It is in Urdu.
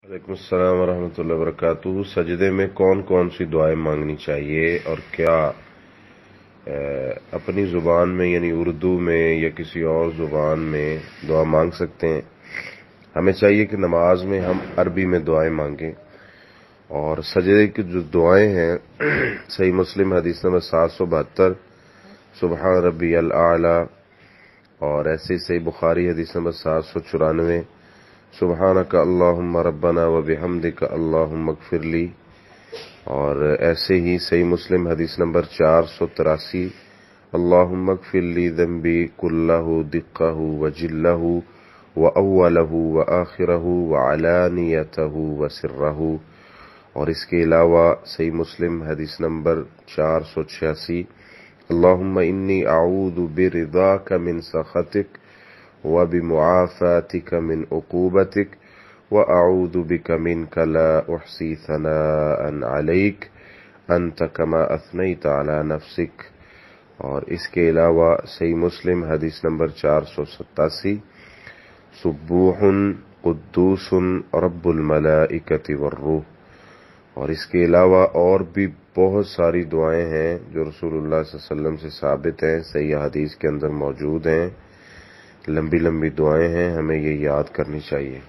وعلیکم السلام ورحمۃ اللہ وبرکاتہ۔ سجدے میں کون کون سی دعائیں مانگنی چاہیے اور کیا اپنی زبان میں یعنی اردو میں یا کسی اور زبان میں دعا مانگ سکتے ہیں؟ ہمیں چاہیے کہ نماز میں ہم عربی میں دعائیں مانگیں، اور سجدے کی جو دعائیں ہیں صحیح مسلم حدیث نمبر 772 سبحان ربی الاعلی، اور ایسے ہی صحیح بخاری حدیث نمبر 794 سبحانک اللہم ربنا وبحمدک اللہم اغفر لی، اور ایسے ہی صحیح مسلم حدیث نمبر 483 اللہم اغفر لی ذنبی کلہ دقہ وجلہ واولہ وآخرہ وعلانیتہ وسرہ، اور اس کے علاوہ صحیح مسلم حدیث نمبر 486 اللہم انی اعوذ برضاک من سخطک وبمعافاتک من عقوبتک وأعوذ بك منك لا أحصي ثناء عليك أنت كما أثنيت على نفسك، اور اس کے علاوہ صحیح مسلم حدیث نمبر 487 سبوح قدوس رب الملائکۃ والروح، اور اس کے علاوہ اور بھی بہت ساری دعائیں ہیں جو رسول اللہ صلی اللہ علیہ وسلم سے ثابت ہیں، صحیح حدیث کے اندر موجود ہیں، لمبی لمبی دعائیں ہیں، ہمیں یہ یاد کرنی چاہیے۔